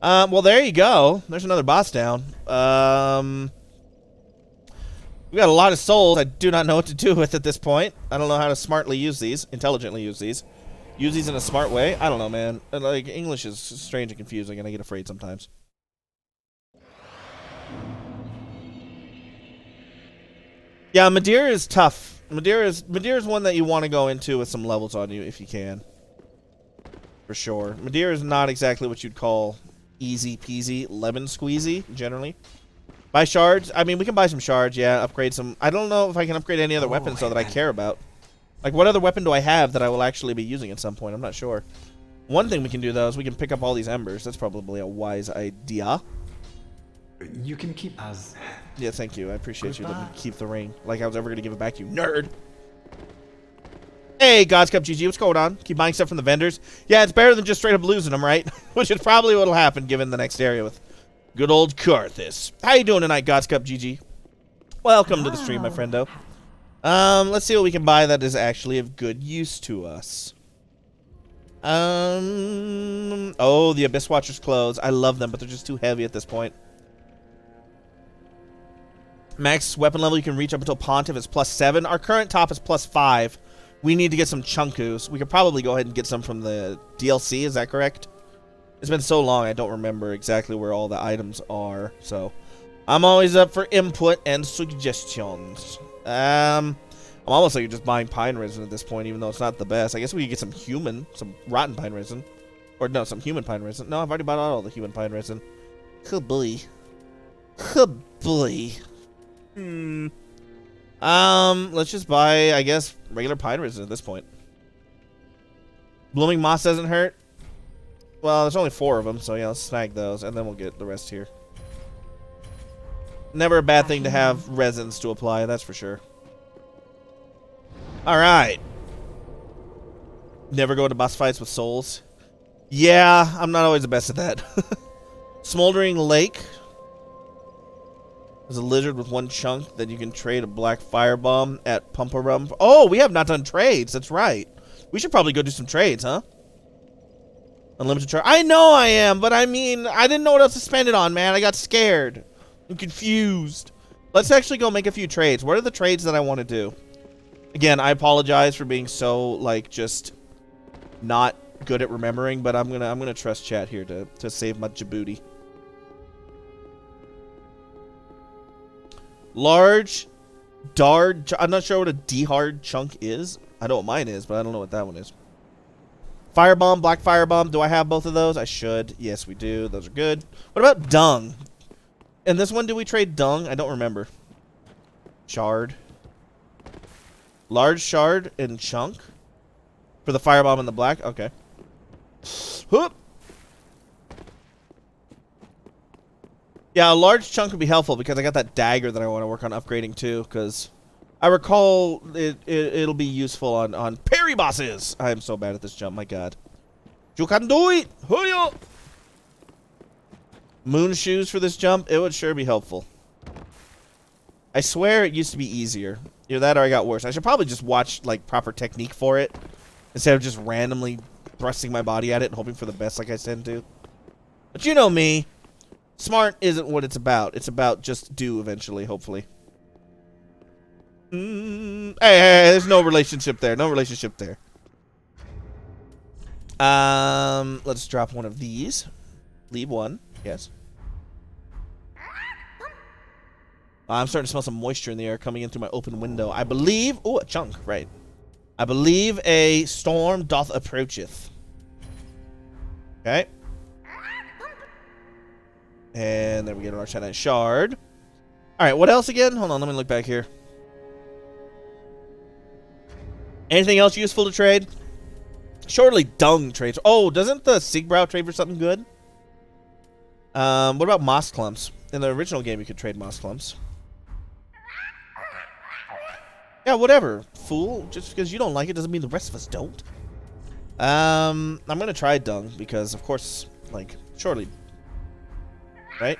Well, there you go. There's another boss down. We got a lot of souls I do not know what to do with at this point. I don't know how to smartly use these, intelligently use these. Use these in a smart way. I don't know, man. Like, English is strange and confusing, and I get afraid sometimes. Yeah, Madeira is tough. Madeira is one that you want to go into with some levels on you if you can. For sure. Madeira is not exactly what you'd call easy peasy, lemon squeezy, generally. Buy shards. I mean, we can buy some shards, yeah, upgrade some. I don't know if I can upgrade any other weapons, though, that I care about. Like, what other weapon do I have that I will actually be using at some point? I'm not sure. One thing we can do, though, is we can pick up all these embers. That's probably a wise idea. You can keep as. Yeah, thank you. I appreciate you letting me keep the ring. Like I was ever going to give it back to you, nerd. Hey, God's Cup GG, what's going on? Keep buying stuff from the vendors. Yeah, it's better than just straight up losing them, right? Which is probably what'll happen given the next area with good old Karthus. How you doing tonight, God's Cup GG? Welcome to the stream, my friendo. Let's see what we can buy that is actually of good use to us. Oh, the Abyss Watcher's clothes. I love them, but they're just too heavy at this point. Max weapon level you can reach up until Pontiff is +7. Our current top is +5. We need to get some chunkus. We could probably go ahead and get some from the DLC. Is that correct? It's been so long, I don't remember exactly where all the items are. So, I'm always up for input and suggestions. I'm almost like you're just buying pine resin at this point, even though it's not the best. I guess we could get some rotten pine resin. Or no, some human pine resin. No, I've already bought all the human pine resin. Oh boy. Oh boy. Let's just buy, I guess, regular pine resin at this point. Blooming moss doesn't hurt. Well, there's only 4 of them, so yeah, let's snag those, and then we'll get the rest here. Never a bad thing to have resins to apply, that's for sure. Alright. Never go into boss fights with souls. Yeah, I'm not always the best at that. Smoldering Lake. There's a lizard with 1 chunk that you can trade a black firebomb at Pumparum. Oh, we have not done trades. That's right. We should probably go do some trades, huh? Unlimited trade. I know I am, but I mean, I didn't know what else to spend it on, man. I got scared. I'm confused. Let's actually go make a few trades. What are the trades that I want to do? Again, I apologize for being so, like, just not good at remembering, but I'm gonna trust chat here to save my Djibouti. Large, dard. I'm not sure what a D-hard chunk is. I know what mine is, but I don't know what that one is. Firebomb, black firebomb. Do I have both of those? I should. Yes, we do. Those are good. What about dung? In this one, do we trade dung? I don't remember. Shard. Large shard and chunk. For the firebomb and the black? Okay. Whoop. Yeah, a large chunk would be helpful because I got that dagger that I want to work on upgrading too. Because I recall it'll be useful on parry bosses. I am so bad at this jump, my god. You can do it! Hurry. Moon shoes for this jump, it would sure be helpful. I swear it used to be easier. Either that or I got worse. I should probably just watch like proper technique for it instead of just randomly thrusting my body at it and hoping for the best like I tend to. But you know me. Smart isn't what it's about. It's about just do eventually, hopefully. Hey, there's no relationship there. No relationship there. Let's drop one of these. Leave one. Yes. I'm starting to smell some moisture in the air coming in through my open window. I believe... Oh, a chunk. Right. I believe a storm doth approacheth. Okay. And then we get an Archanite shard. Alright, what else again? Hold on, let me look back here. Anything else useful to trade? Surely dung trades. Oh, doesn't the Sigbrow trade for something good? What about moss clumps? In the original game, you could trade moss clumps. Yeah, whatever, fool. Just because you don't like it doesn't mean the rest of us don't. I'm gonna try dung because, of course, like, surely... Right?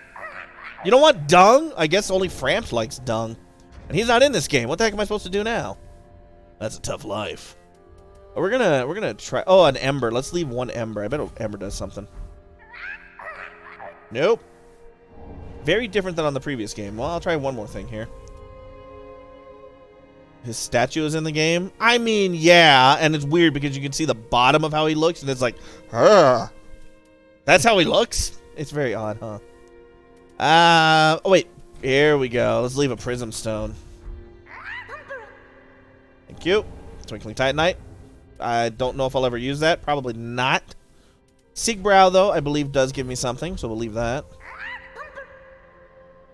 You don't want dung? I guess only Frampt likes dung. And he's not in this game. What the heck am I supposed to do now? That's a tough life. We're gonna try... Oh, an ember. Let's leave one ember. I bet an ember does something. Nope. Very different than on the previous game. Well, I'll try one more thing here. His statue is in the game? I mean, yeah, and it's weird because you can see the bottom of how he looks, and it's like, huh. That's how he looks? It's very odd, huh? Oh, wait. Here we go. Let's leave a prism stone. Thank you. Twinkling Titanite. I don't know if I'll ever use that. Probably not. Siegbrow, though, I believe does give me something, so we'll leave that.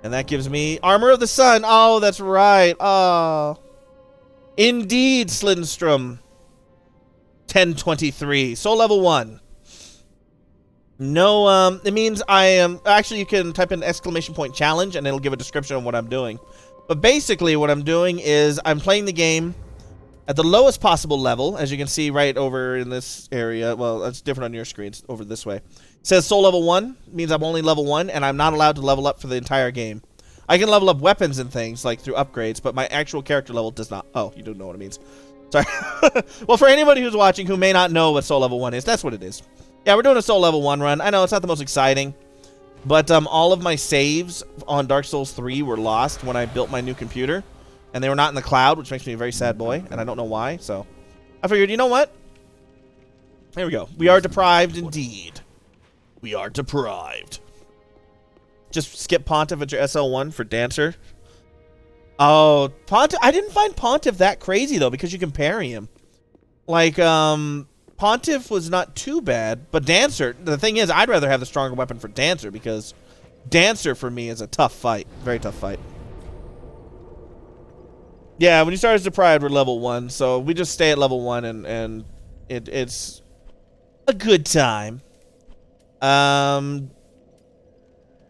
And that gives me Armor of the Sun. Oh, that's right. Oh. Indeed, Slindstrom. 1023. Soul level 1. No, it means I am... Actually, you can type in exclamation point challenge, and it'll give a description of what I'm doing. But basically, what I'm doing is I'm playing the game at the lowest possible level, as you can see right over in this area. Well, that's different on your screen. It's over this way. It says Soul level 1. Means I'm only level 1, and I'm not allowed to level up for the entire game. I can level up weapons and things, like through upgrades, but my actual character level does not. Oh, you don't know what it means. Sorry. Well, for anybody who's watching who may not know what Soul level 1 is, that's what it is. Yeah, we're doing a Soul level 1 run. I know it's not the most exciting, but all of my saves on Dark Souls 3 were lost when I built my new computer, and they were not in the cloud, which makes me a very sad boy, and I don't know why, so I figured, you know what? There we go. We are deprived indeed. We are deprived. Just skip Pontiff at your SL1 for Dancer. Oh, Pontiff. I didn't find Pontiff that crazy, though, because you can parry him. Like, Pontiff was not too bad, but Dancer, the thing is, I'd rather have the stronger weapon for Dancer, because Dancer, for me, is a tough fight. Very tough fight. Yeah, when you start as deprived, we're level 1, so we just stay at level 1, and it's a good time.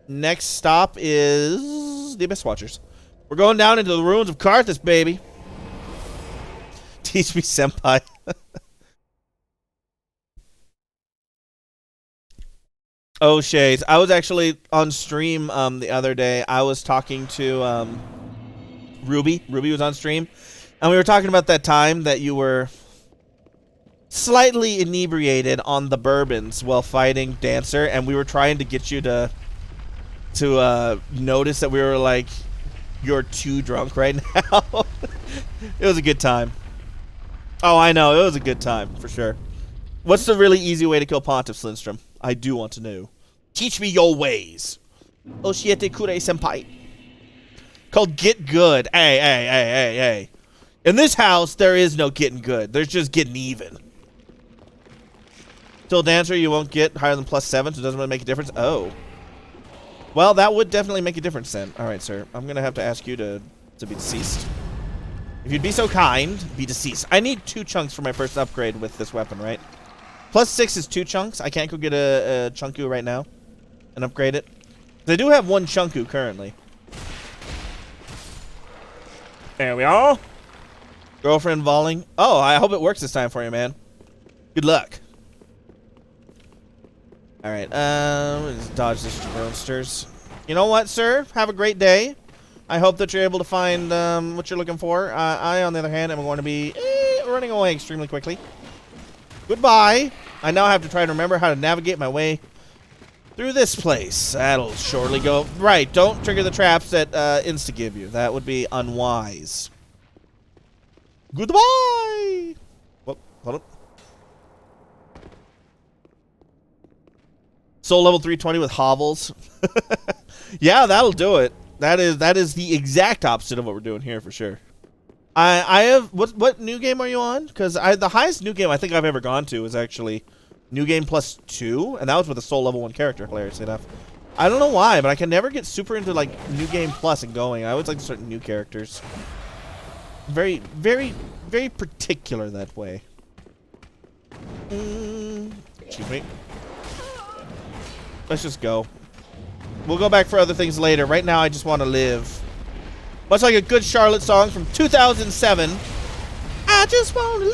Next stop is the Abyss Watchers. We're going down into the ruins of Karthus, baby. Teach me, senpai. Oh, shades. I was actually on stream the other day. I was talking to Ruby. Ruby was on stream. And we were talking about that time that you were slightly inebriated on the bourbons while fighting Dancer. And we were trying to get you to notice that we were like, you're too drunk right now. It was a good time. Oh, I know. It was a good time, for sure. What's the really easy way to kill Pontiff, Slindstrom? I do want to know. Teach me your ways. Oshiete kure senpai. Called Get Good. Hey. In this house, there is no getting good. There's just getting even. Still Dancer, you won't get higher than +7, so it doesn't really make a difference. Oh. Well, that would definitely make a difference then. All right, sir. I'm going to have to ask you to be deceased. If you'd be so kind, be deceased. I need 2 chunks for my first upgrade with this weapon, right? +6 is 2 chunks. I can't go get a Chunku right now and upgrade it. They do have 1 Chunku currently. There we are. Girlfriend volleying. Oh, I hope it works this time for you, man. Good luck. All right, let's dodge this roasters. You know what, sir? Have a great day. I hope that you're able to find what you're looking for. I, on the other hand, am going to be running away extremely quickly. Goodbye. I now have to try to remember how to navigate my way through this place. That'll surely go. Right, don't trigger the traps that insta-give you. That would be unwise. Goodbye. Whoop, hold up. Soul level 320 with hovels. Yeah, that'll do it. That is the exact opposite of what we're doing here for sure. I have what new game are you on? Because the highest new game I think I've ever gone to is actually New Game +2, and that was with a Soul level 1 character. Hilariously enough, I don't know why, but I can never get super into like New Game Plus and going. I always like to start new characters. Very, very, very particular that way. Excuse me. Let's just go. We'll go back for other things later. Right now, I just want to live. Much like a good Charlotte song from 2007. I just want to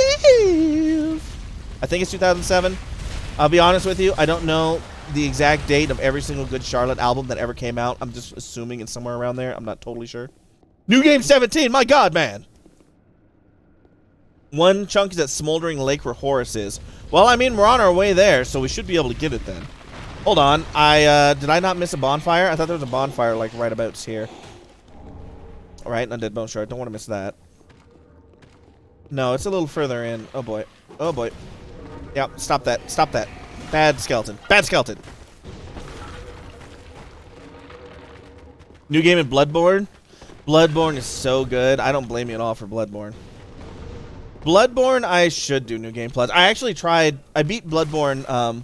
live. I think it's 2007. I'll be honest with you. I don't know the exact date of every single good Charlotte album that ever came out. I'm just assuming it's somewhere around there. I'm not totally sure. New Game 17. My God, man. 1 chunk is at Smoldering Lake where Horus is. Well, I mean, we're on our way there, so we should be able to get it then. Hold on. Did I not miss a bonfire? I thought there was a bonfire, like, right about here. Alright, undead bone shard. Don't want to miss that. No, it's a little further in. Oh, boy. Oh, boy. Yep, stop that. Stop that. Bad skeleton. Bad skeleton. New game in Bloodborne? Bloodborne is so good. I don't blame you at all for Bloodborne. Bloodborne, I should do New Game Plus. I actually tried... I beat Bloodborne,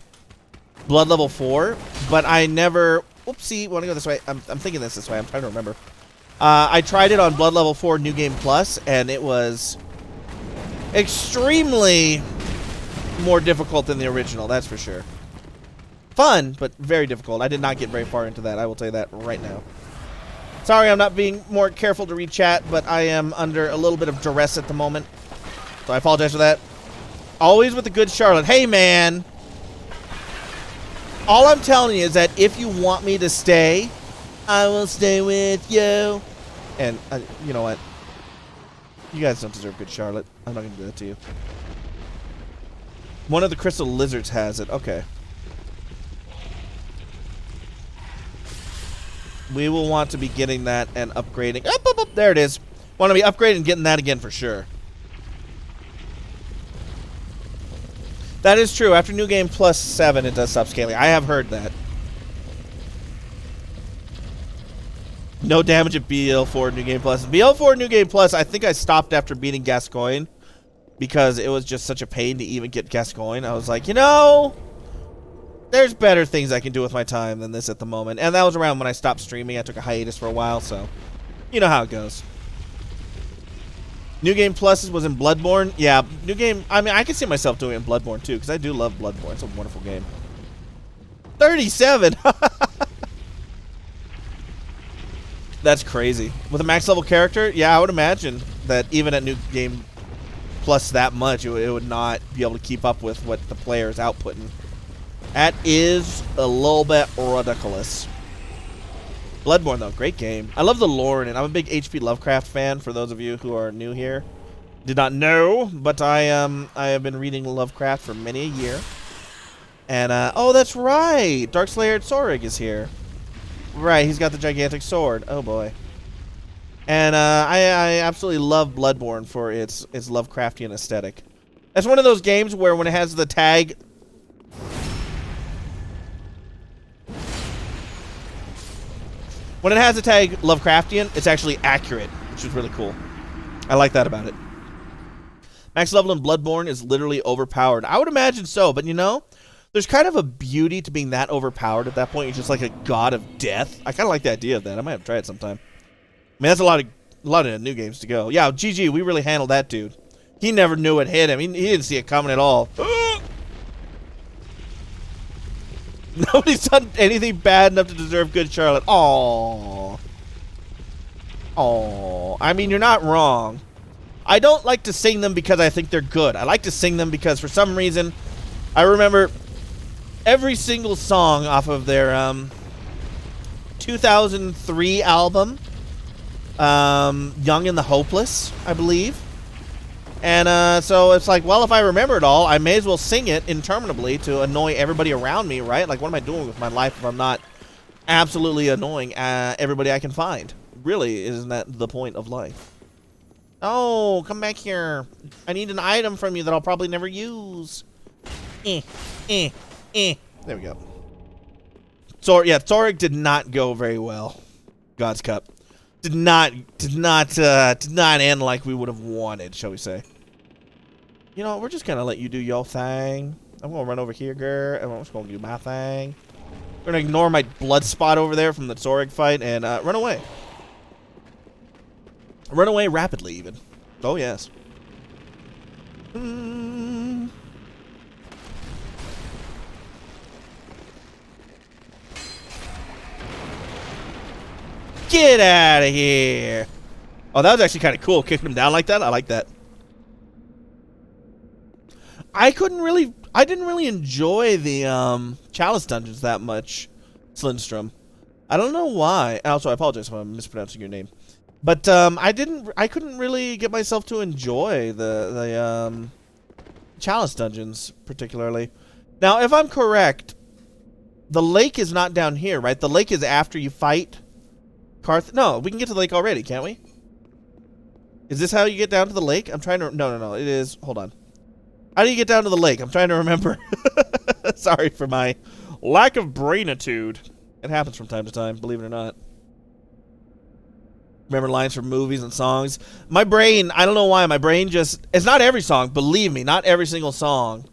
Blood Level 4, but I never... Whoopsie, want to go this way? I'm thinking this way. I'm trying to remember. I tried it on Blood Level 4 New Game Plus, and it was extremely more difficult than the original, that's for sure. Fun, but very difficult. I did not get very far into that. I will tell you that right now. Sorry, I'm not being more careful to read chat, but I am under a little bit of duress at the moment. So I apologize for that. Always with the good Charlotte. Hey, man. All I'm telling you is that if you want me to stay, I will stay with you. And you know what? You guys don't deserve good Charlotte. I'm not going to do that to you. One of the crystal lizards has it. Okay. We will want to be getting that and upgrading. Up, up, up. There it is. Want to be upgrading and getting that again for sure. That is true. After New Game Plus 7, it does stop scaling. I have heard that. No damage at BL4 New Game Plus. BL4 New Game Plus, I think I stopped after beating Gascoigne because it was just such a pain to even get Gascoigne. I was like, you know, there's better things I can do with my time than this at the moment. And that was around when I stopped streaming. I took a hiatus for a while, so you know how it goes. New Game Plus was in Bloodborne. Yeah, New Game... I mean, I can see myself doing it in Bloodborne, too, because I do love Bloodborne. It's a wonderful game. 37! That's crazy. With a max level character, yeah, I would imagine that even at New Game Plus that much, it would not be able to keep up with what the player is outputting. That is a little bit ridiculous. Bloodborne, though, great game. I love the lore in it. I'm a big H.P. Lovecraft fan, for those of you who are new here. Did not know, but I have been reading Lovecraft for many a year. And, oh, that's right! Darkslayer Tsorig is here. Right, he's got the gigantic sword. Oh, boy. And, I absolutely love Bloodborne for its Lovecraftian aesthetic. That's one of those games where when it has the tag... When it has the tag Lovecraftian, it's actually accurate, which is really cool. I like that about it. Max level in Bloodborne is literally overpowered. I would imagine so, but you know, there's kind of a beauty to being that overpowered at that point. You're just like a god of death. I kind of like the idea of that. I might have to try it sometime. I mean, that's a lot of new games to go. Yeah, GG, we really handled that dude. He never knew it hit him. He didn't see it coming at all. Nobody's done anything bad enough to deserve good Charlotte. Aww. Aww. I mean, you're not wrong. I don't like to sing them because I think they're good. I like to sing them because for some reason, I remember every single song off of their 2003 album, Young and the Hopeless, I believe. And so it's like, well, if I remember it all, I may as well sing it interminably to annoy everybody around me, right? Like, what am I doing with my life if I'm not absolutely annoying everybody I can find? Really, isn't that the point of life? Oh, come back here. I need an item from you that I'll probably never use. There we go. So, yeah, Tsorig did not go very well. God's Cup. Did not end like we would have wanted, shall we say. You know, we're just gonna let you do your thing. I'm gonna run over here, girl, and I'm just gonna do my thing. We're gonna ignore my blood spot over there from the Tsorig fight and run away. Run away rapidly, even. Oh, yes. Get out of here. Oh, that was actually kind of cool, kicking him down like that. I like that. I didn't really enjoy the Chalice dungeons that much, Slindstrom. I don't know why. Also, I apologize if I'm mispronouncing your name. But I couldn't really get myself to enjoy the Chalice dungeons particularly. Now, if I'm correct, The lake is not down here, right? The lake is after you fight Carth. No, we can get to the lake already, can't we? Is this how you get down to the lake? I'm trying to... No. It is... Hold on. How do you get down to the lake? I'm trying to remember. Sorry for my lack of brainitude. It happens from time to time, believe it or not. Remember lines from movies and songs. My brain, I don't know why, my brain just... It's not every song, believe me, not every single song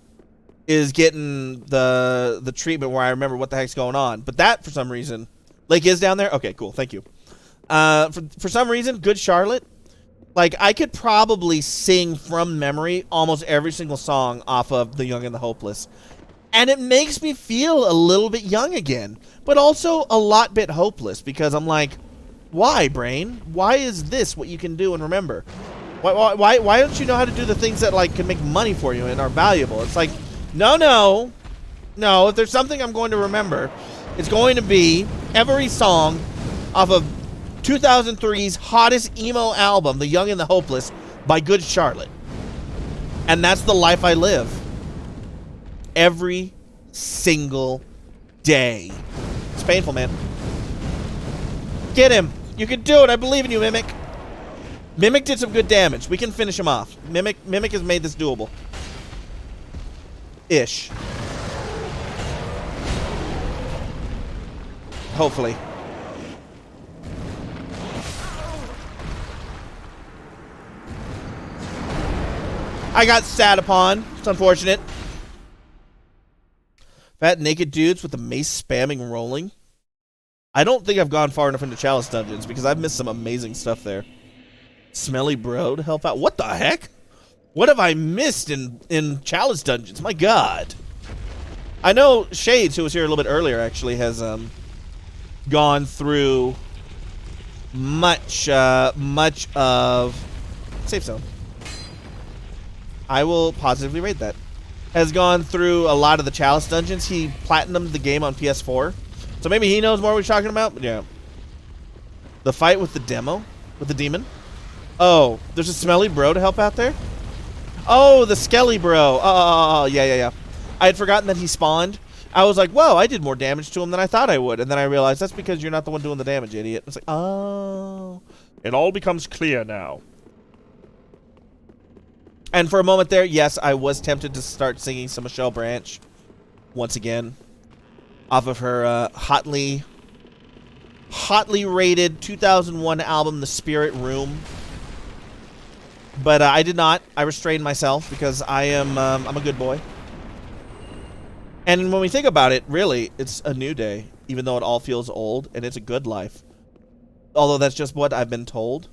is getting the treatment where I remember what the heck's going on. But that, for some reason... Lake is down there? Okay, cool, thank you. For some reason, Good Charlotte, like, I could probably sing from memory almost every single song off of The Young and the Hopeless. And it makes me feel a little bit young again, but also a lot bit hopeless, because I'm like... Why, brain? Why is this what you can do and remember? Why don't you know how to do the things that, like, can make money for you and are valuable? It's like, no. If there's something I'm going to remember, it's going to be every song off of 2003's hottest emo album, The Young and the Hopeless, by Good Charlotte. And that's the life I live. Every single day. It's painful, man. Get him. You can do it. I believe in you, Mimic. Mimic did some good damage. We can finish him off. Mimic has made this doable. Ish. Hopefully. I got sat upon. It's unfortunate. Fat naked dudes with the mace spamming rolling. I don't think I've gone far enough into Chalice Dungeons because I've missed some amazing stuff there. Smelly bro to help out. What the heck? What have I missed in Chalice Dungeons? My God. I know Shades, who was here a little bit earlier, actually has gone through much of Safe Zone. I will positively rate that. Has gone through a lot of the Chalice Dungeons. He platinumed the game on PS4. So maybe he knows more what we're talking about? But yeah. The fight with the demo? With the demon? Oh, there's a smelly bro to help out there? Oh, the skelly bro. Oh, yeah. I had forgotten that he spawned. I was like, whoa, I did more damage to him than I thought I would. And then I realized that's because you're not the one doing the damage, idiot. It's like, oh. It all becomes clear now. And for a moment there, yes, I was tempted to start singing some Michelle Branch once again. Off of her hotly rated 2001 album, The Spirit Room. But I did not. I restrained myself because I'm a good boy. And when we think about it, really, it's a new day, even though it all feels old, and it's a good life. Although that's just what I've been told.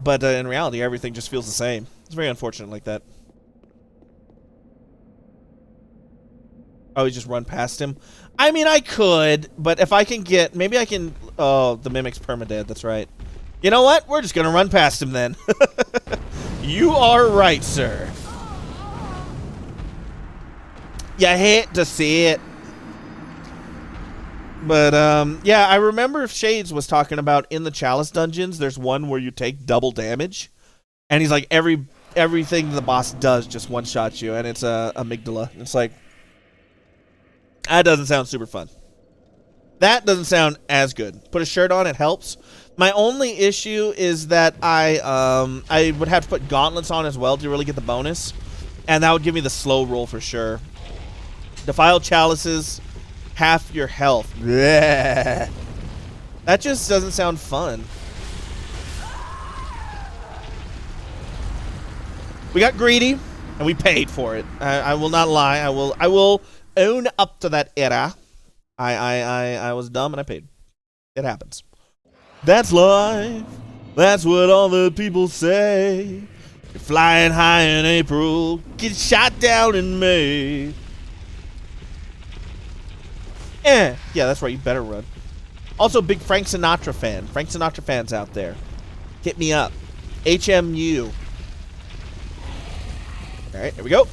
But in reality, everything just feels the same. It's very unfortunate like that. Oh, we just run past him? I mean, I could, but if I can get... Maybe I can... Oh, the Mimic's permadead, that's right. You know what? We're just going to run past him then. You are right, sir. You hate to see it. But, yeah, I remember Shades was talking about in the Chalice Dungeons, there's one where you take double damage. And he's like, everything the boss does just one-shots you, and it's a amygdala. It's like... That doesn't sound super fun. That doesn't sound as good. Put a shirt on, it helps. My only issue is that I would have to put gauntlets on as well to really get the bonus. And that would give me the slow roll for sure. Defile chalices, half your health. Blech. That just doesn't sound fun. We got greedy, and we paid for it. I will not lie. I will own up to that era. I was dumb and I paid. It happens. That's life. That's what all the people say. You're flying high in April, get shot down in May. Yeah, that's right. You better run. Also, big Frank Sinatra fan. Frank Sinatra fans out there, hit me up. HMU. All right, here we go.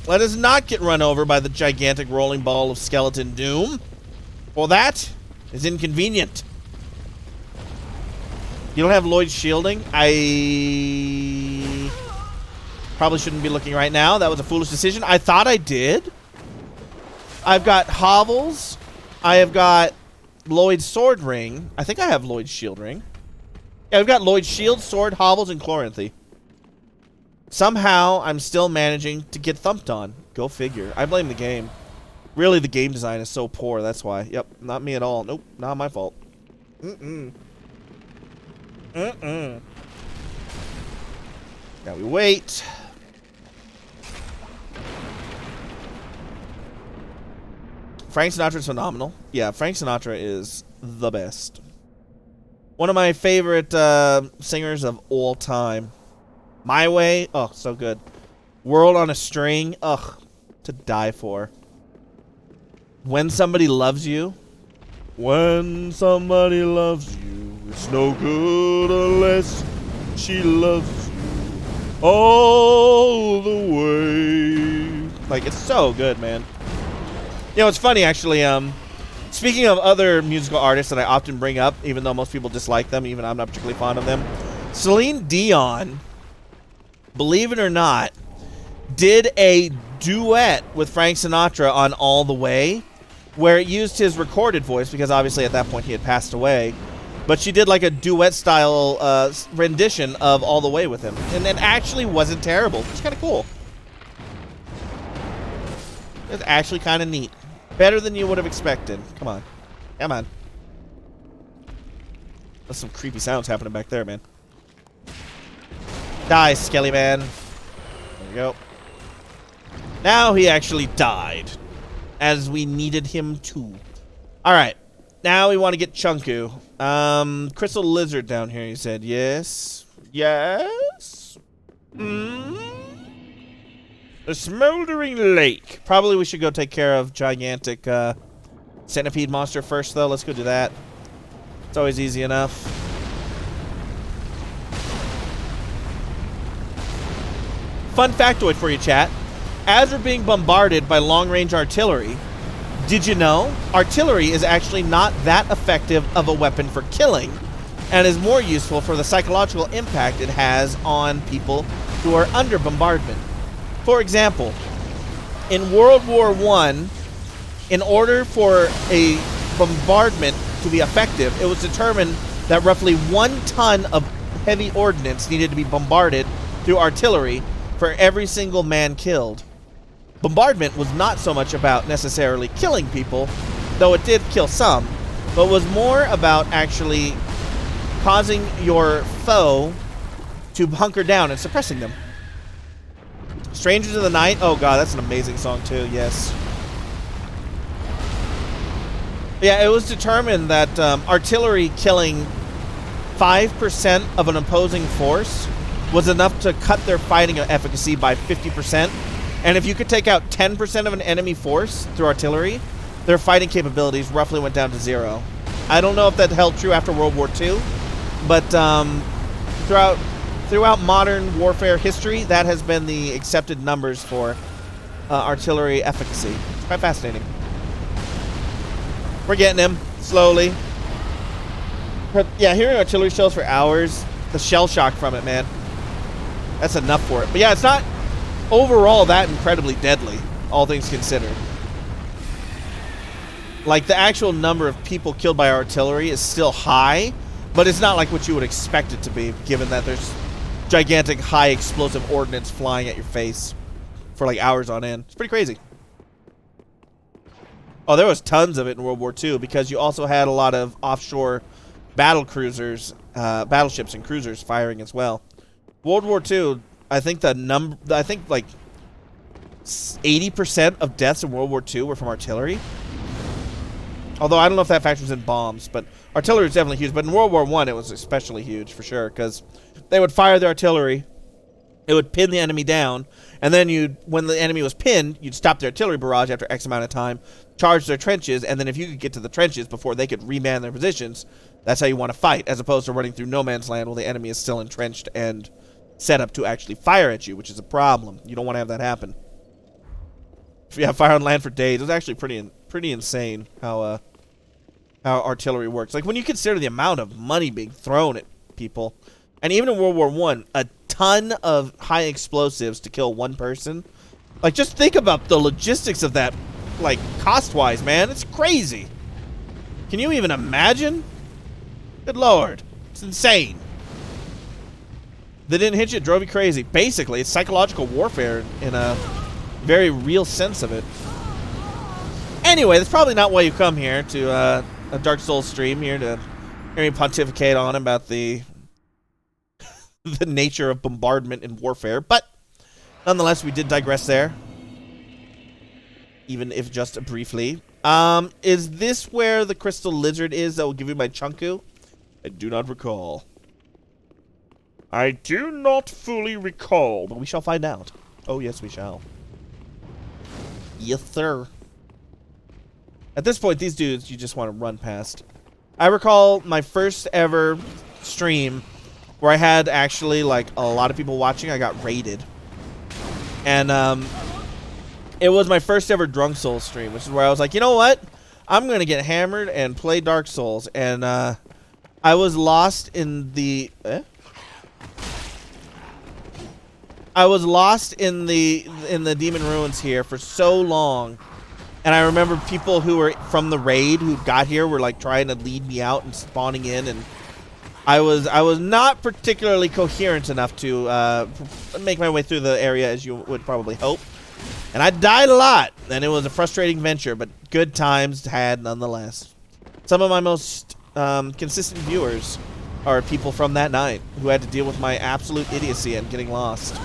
Let us not get run over by the gigantic rolling ball of skeleton doom. Well, that is inconvenient. You don't have Lloyd's shielding? I probably shouldn't be looking right now. That was a foolish decision. I thought I did. I've got hovels. I have got Lloyd's sword ring. I think I have Lloyd's shield ring. Yeah, I've got Lloyd's shield, sword, hovels, and Chloranthy. Somehow, I'm still managing to get thumped on. Go figure. I blame the game. Really, the game design is so poor, that's why. Yep, not me at all. Nope, not my fault. Now we wait. Frank Sinatra's phenomenal. Yeah, Frank Sinatra is the best. One of my favorite singers of all time. My Way, oh, so good. World on a String, ugh, to die for. When Somebody Loves You. When somebody loves you, it's no good unless she loves you all the way. Like, it's so good, man. You know, it's funny, actually, speaking of other musical artists that I often bring up, even though most people dislike them, even I'm not particularly fond of them, Celine Dion, believe it or not, did a duet with Frank Sinatra on All the Way, where it used his recorded voice, because obviously at that point he had passed away, but she did like a duet-style rendition of All the Way with him, and it actually wasn't terrible. It's kind of cool. It's actually kind of neat. Better than you would have expected. Come on. Come on. There's some creepy sounds happening back there, man. Die, Skelly Man. There we go. Now he actually died, as we needed him to. Alright. Now we want to get Chunku. Crystal Lizard down here, he said. Yes. Yes. The Smoldering Lake. Probably we should go take care of gigantic centipede monster first, though. Let's go do that. It's always easy enough. Fun factoid for you, chat. As we're being bombarded by long-range artillery, did you know artillery is actually not that effective of a weapon for killing and is more useful for the psychological impact it has on people who are under bombardment? For example, in World War I, in order for a bombardment to be effective, it was determined that roughly 1 ton of heavy ordnance needed to be bombarded through artillery for every single man killed. Bombardment was not so much about necessarily killing people, though it did kill some, but was more about actually causing your foe to hunker down and suppressing them. Strangers of the Night. Oh god, that's an amazing song too, yes. Yeah, it was determined that artillery killing 5% of an opposing force was enough to cut their fighting efficacy by 50%. And if you could take out 10% of an enemy force through artillery, their fighting capabilities roughly went down to 0. I don't know if that held true after World War II, but throughout modern warfare history, that has been the accepted numbers for artillery efficacy. It's quite fascinating. We're getting him, slowly. But yeah, hearing artillery shells for hours, the shell shock from it, man. That's enough for it. But yeah, it's not overall that incredibly deadly, all things considered. Like, the actual number of people killed by artillery is still high, but it's not like what you would expect it to be, given that there's gigantic high explosive ordnance flying at your face for like hours on end. It's pretty crazy. Oh, there was tons of it in World War II because you also had a lot of offshore battle cruisers, battleships and cruisers firing as well. World War II, I think like 80% of deaths in World War II were from artillery. Although I don't know if that factors in bombs, but artillery is definitely huge. But in World War I, it was especially huge for sure because they would fire their artillery, it would pin the enemy down, and then when the enemy was pinned, you'd stop their artillery barrage after X amount of time, charge their trenches, and then if you could get to the trenches before they could reman their positions, that's how you want to fight, as opposed to running through no man's land while the enemy is still entrenched and set up to actually fire at you, which is a problem. You don't want to have that happen. If you have fire on land for days, it's actually pretty insane how artillery works. Like, when you consider the amount of money being thrown at people, and even in World War I, a ton of high explosives to kill one person. Like, just think about the logistics of that like, cost-wise, man. It's crazy. Can you even imagine? Good lord. It's insane. They didn't hit you, it drove you crazy. Basically, it's psychological warfare in a very real sense of it. Anyway, that's probably not why you come here to a Dark Souls stream, here to hear me pontificate on about the nature of bombardment and warfare. But nonetheless, we did digress there, even if just briefly. Is this where the crystal lizard is that will give you my chunku? I do not recall. I do not fully recall, but we shall find out. Oh, yes, we shall. Yes, sir. At this point, these dudes you just want to run past. I recall my first ever stream where I had actually, like, a lot of people watching. I got raided. And, it was my first ever Drunk Souls stream, which is where I was like, you know what? I'm going to get hammered and play Dark Souls. And, I was lost in the... I was lost in the Demon Ruins here for so long. And I remember people who were from the raid who got here were like trying to lead me out and spawning in, and I was not particularly coherent enough to make my way through the area as you would probably hope. And I died a lot, and it was a frustrating venture, but good times had nonetheless. Some of my most consistent viewers are people from that night who had to deal with my absolute idiocy and getting lost.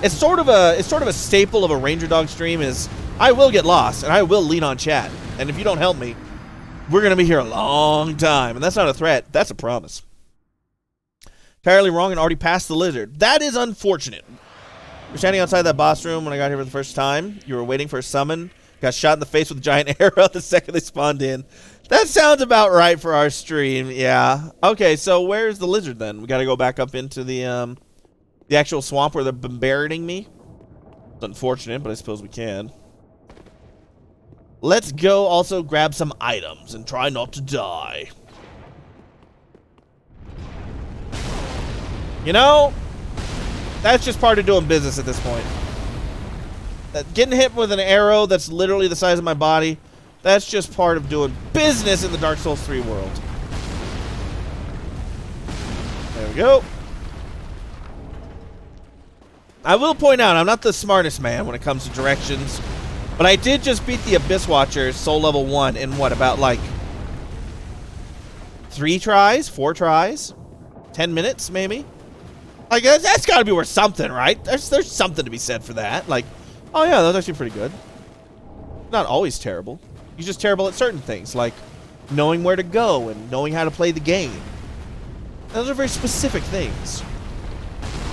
It's sort of a staple of a Ranger Dog stream is I will get lost and I will lean on chat. And if you don't help me, we're going to be here a long time. And that's not a threat. That's a promise. Entirely wrong and already passed the lizard. That is unfortunate. You're standing outside that boss room when I got here for the first time. You were waiting for a summon. Got shot in the face with a giant arrow the second they spawned in. That sounds about right for our stream. Yeah. Okay, so where's the lizard then? We got to go back up into the actual swamp where they're bombarding me. It's unfortunate, but I suppose we can. Let's go also grab some items and try not to die. You know, that's just part of doing business at this point. Getting hit with an arrow that's literally the size of my body, that's just part of doing business in the Dark Souls 3 world. There we go. I will point out, I'm not the smartest man when it comes to directions, but I did just beat the Abyss Watcher Soul Level 1 in what, about like 3 tries? 4 tries? 10 minutes, maybe? Like, that's got to be worth something, right? There's something to be said for that. Like, oh yeah, that's actually pretty good. Not always terrible. You're just terrible at certain things, like knowing where to go and knowing how to play the game. Those are very specific things.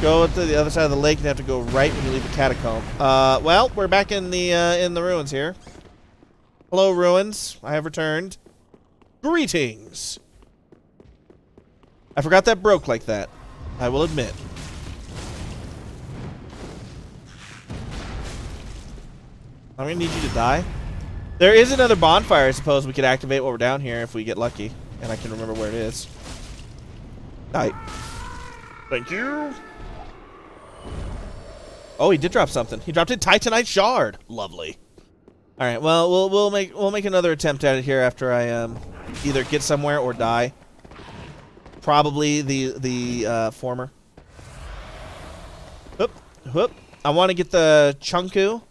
Go to the other side of the lake and have to go right when you leave the catacomb. Well, we're back in the ruins here. Hello, ruins. I have returned. Greetings. I forgot that broke like that. I will admit. I'm gonna need you to die. There is another bonfire, I suppose we could activate while we're down here if we get lucky. And I can remember where it is. Die. Thank you. Oh, he did drop something. He dropped a Titanite shard. Lovely. All right. Well, we'll make another attempt at it here after I either get somewhere or die. Probably the former. Whoop, whoop. I want to get the Chunku,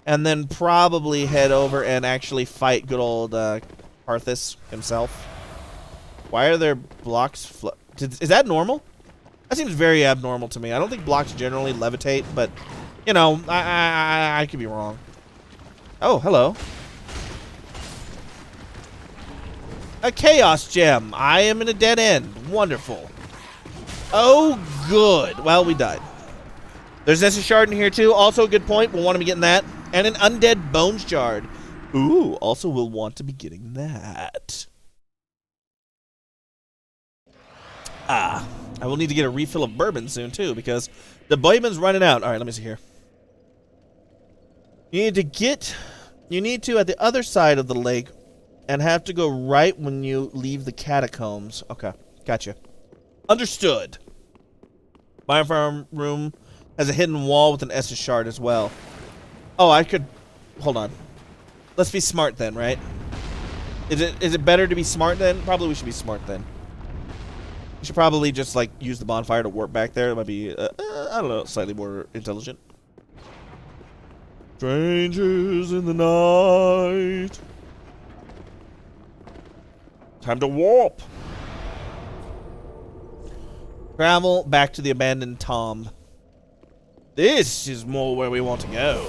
and then probably head over and actually fight good old Karthus himself. Why are there blocks? Is that normal? That seems very abnormal to me. I don't think blocks generally levitate, but, you know, I could be wrong. Oh, hello. A Chaos Gem. I am in a dead end. Wonderful. Oh, good. Well, we died. There's Nessus Shard in here, too. Also a good point. We'll want to be getting that. And an Undead Bones Shard. Ooh, also we'll want to be getting that. Ah. I will need to get a refill of bourbon soon, too, because the bourbon's running out. All right, let me see here. You need to, at the other side of the lake, and have to go right when you leave the catacombs. Okay, gotcha. Understood. Biofarm room has a hidden wall with an Estus shard as well. Oh, I could... Hold on. Let's be smart then, right? Is it better to be smart then? Probably we should be smart then. We should probably just like use the bonfire to warp back there. It might be I don't know, slightly more intelligent. Strangers in the night. Time to warp. Travel back to the abandoned tomb. This is more where we want to go.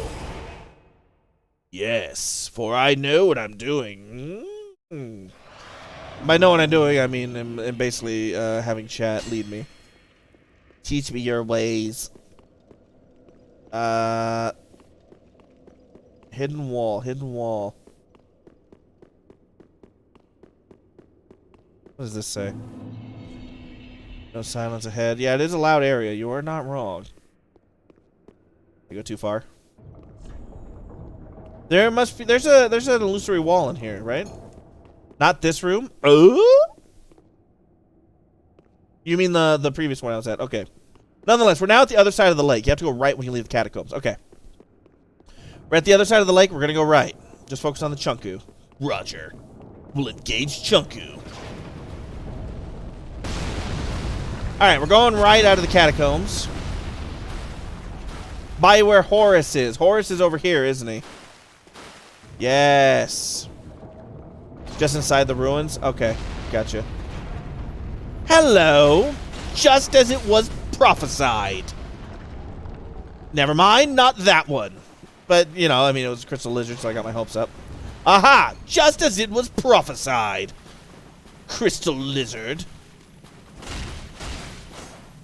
Yes, for I know what I'm doing. By know what I'm doing, I mean I'm basically having chat lead me. Teach me your ways. Hidden wall, hidden wall. What does this say? No silence ahead. Yeah, it is a loud area. You are not wrong. You go too far. There must be. There's an illusory wall in here, right? Not this room. Oh. You mean the previous one I was at? Okay. Nonetheless, we're now at the other side of the lake. You have to go right when you leave the catacombs. Okay. We're at the other side of the lake. We're gonna go right. Just focus on the Chunku. Roger. We'll engage Chunku. Alright, we're going right out of the catacombs. By where Horus is. Horus is over here, isn't he? Yes. Just inside the ruins? Okay, gotcha. Hello. Just as it was prophesied. Never mind, not that one. But, you know, I mean, it was Crystal Lizard, so I got my hopes up. Aha! Just as it was prophesied. Crystal Lizard.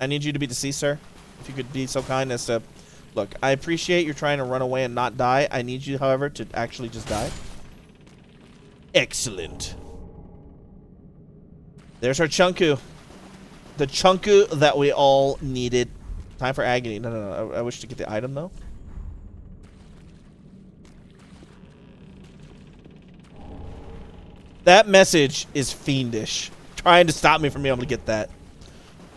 I need you to be deceased, sir. If you could be so kind as to... Look, I appreciate you're trying to run away and not die. I need you, however, to actually just die. Excellent. There's our Chunku. The Chunku that we all needed. Time for agony. No. I wish to get the item, though. That message is fiendish. Trying to stop me from being able to get that.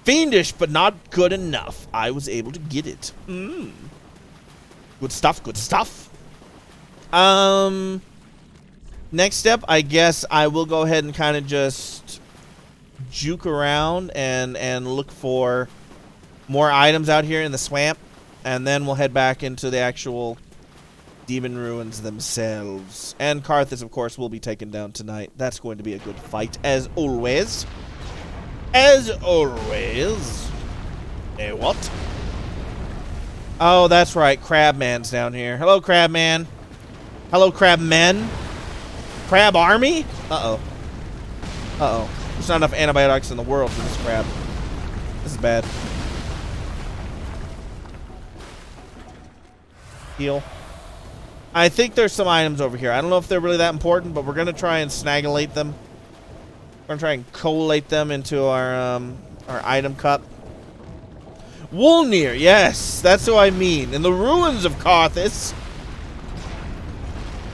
Fiendish, but not good enough. I was able to get it. Good stuff, good stuff. Next step, I guess I will go ahead and kind of just juke around and look for more items out here in the swamp. And then we'll head back into the actual demon ruins themselves. And Karthus, of course, will be taken down tonight. That's going to be a good fight, as always. As always. Eh, what? Oh, that's right. Crabman's down here. Hello, Crabman. Hello, Crabmen. Crab Army? Uh-oh. Uh-oh. There's not enough antibiotics in the world for this crab. This is bad. Heal. I think there's some items over here. I don't know if they're really that important, but we're going to try and snagulate them. We're going to try and collate them into our item cup. Wolnir, yes, that's who I mean. In the ruins of Karthus.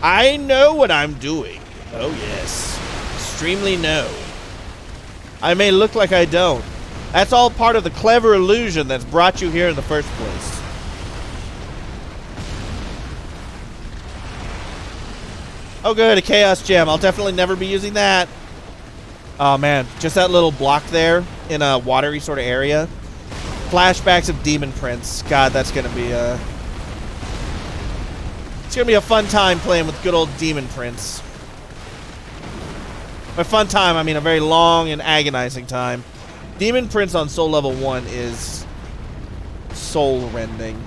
I know what I'm doing. Oh, yes. Extremely know. I may look like I don't. That's all part of the clever illusion that's brought you here in the first place. Oh, good, a Chaos Gem. I'll definitely never be using that. Oh, man. Just that little block there in a watery sort of area. Flashbacks of Demon Prince. God, that's going to be a... It's going to be a fun time playing with good old Demon Prince. By fun time, I mean a very long and agonizing time. Demon Prince on Soul Level 1 is soul-rending.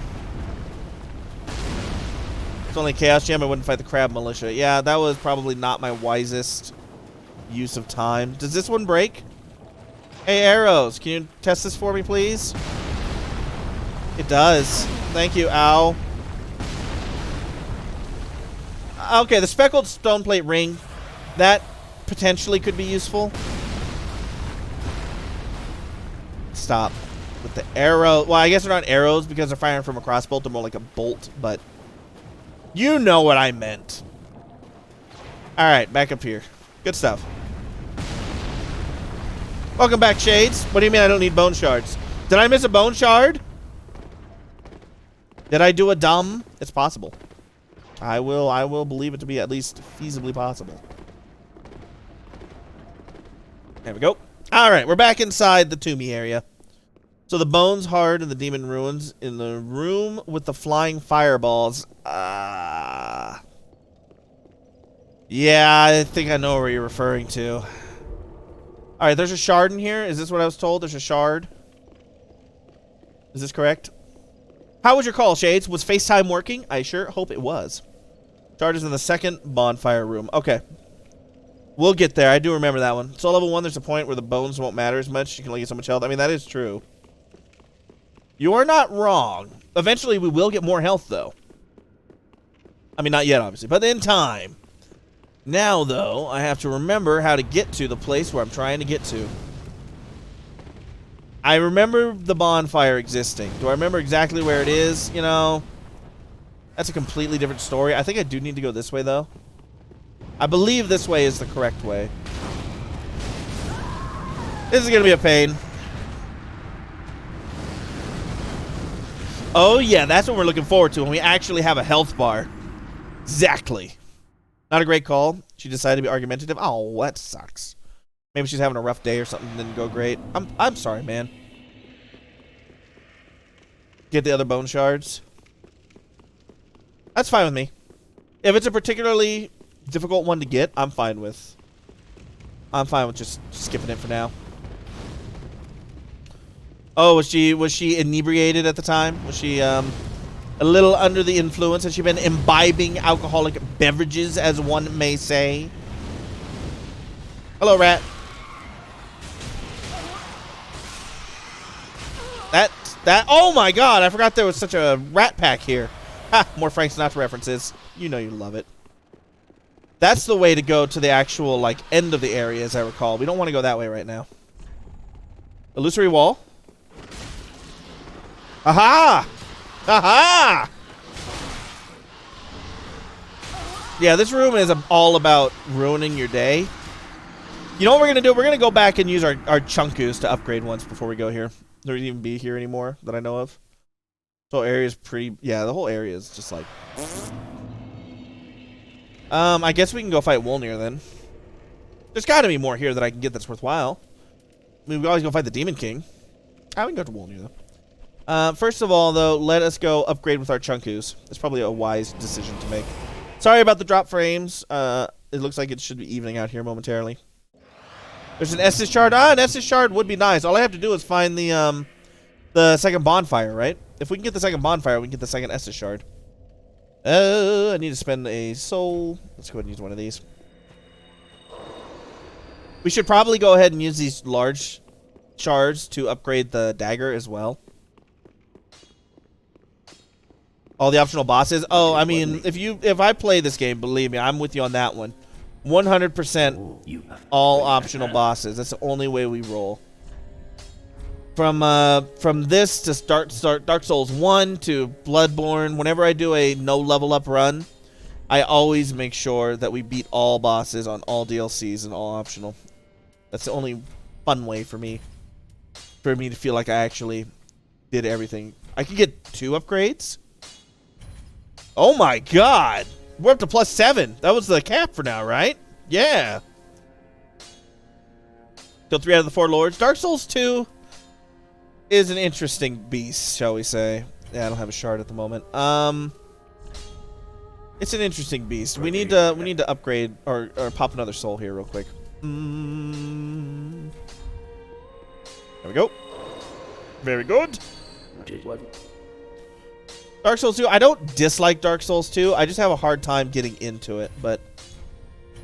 It's only Chaos Gem. I wouldn't fight the Crab Militia. Yeah, that was probably not my wisest use of time. Does this one break? Hey, arrows. Can you test this for me, please? It does. Thank you. Ow. Okay, the speckled stone plate ring. That potentially could be useful. Stop. With the arrow. Well, I guess they're not arrows because they're firing from a crossbow. They're more like a bolt, but... You know what I meant. Alright, back up here. Good stuff. Welcome back, Shades. What do you mean I don't need bone shards? Did I miss a bone shard? Did I do a dumb? It's possible. I will believe it to be at least feasibly possible. There we go. All right, we're back inside the Toomey area. So the Bones Heart and the Demon Ruins in the room with the flying fireballs. Yeah, I think I know where you're referring to. All right, there's a shard in here. Is this what I was told? There's a shard. Is this correct? How was your call, Shades? Was FaceTime working? I sure hope it was. Shard is in the second bonfire room. Okay. We'll get there. I do remember that one. So level 1, there's a point where the bones won't matter as much. You can only get so much health. I mean, that is true. You are not wrong. Eventually, we will get more health, though. I mean, not yet, obviously, but in time. Now, though, I have to remember how to get to the place where I'm trying to get to. I remember the bonfire existing. Do I remember exactly where it is? You know, that's a completely different story. I think I do need to go this way, though. I believe this way is the correct way. This is going to be a pain. Oh, yeah, that's what we're looking forward to when we actually have a health bar. Exactly. Not a great call. She decided to be argumentative. Oh, that sucks. Maybe she's having a rough day or something didn't go great. I'm sorry, man. Get the other bone shards. That's fine with me. If it's a particularly difficult one to get, I'm fine with just skipping it for now. Oh, was she inebriated at the time? Was she a little under the influence? Has she been imbibing alcoholic beverages, as one may say? Hello, rat. Oh my god, I forgot there was such a rat pack here. Ha, more Frank Sinatra references. You know you love it. That's the way to go to the actual, like, end of the area, as I recall. We don't want to go that way right now. Illusory wall. Aha! Aha! Yeah, this room is all about ruining your day. You know what we're going to do? We're going to go back and use our chunkus to upgrade once before we go here. There wouldn't even be here anymore that I know of. The whole area is pretty... Yeah, the whole area is just like... I guess we can go fight Wolnir then. There's got to be more here that I can get that's worthwhile. I mean, we can always go fight the Demon King. We can go to Wolnir though. First of all, though, let us go upgrade with our chunkus. It's probably a wise decision to make. Sorry about the drop frames. It looks like it should be evening out here momentarily. There's an Estus shard. An Estus shard would be nice. All I have to do is find the second bonfire, right? If we can get the second bonfire, we can get the second Estus shard. I need to spend a soul. Let's go ahead and use one of these. We should probably go ahead and use these large shards to upgrade the dagger as well. All the optional bosses. Oh, I mean, if I play this game, believe me, I'm with you on that one. 100% all optional bosses. That's the only way we roll. From this to Dark Souls 1 to Bloodborne, whenever I do a no level up run, I always make sure that we beat all bosses on all DLCs and all optional. That's the only fun way for me to feel like I actually did everything. I could get 2 upgrades. Oh my god! We're up to +7. That was the cap for now, right? Yeah. Kill 3 out of the 4 lords. Dark Souls 2 is an interesting beast, shall we say. Yeah, I don't have a shard at the moment. It's an interesting beast. We need to upgrade or pop another soul here real quick. There we go. Very good. Dark Souls 2, I don't dislike Dark Souls 2. I just have a hard time getting into it. But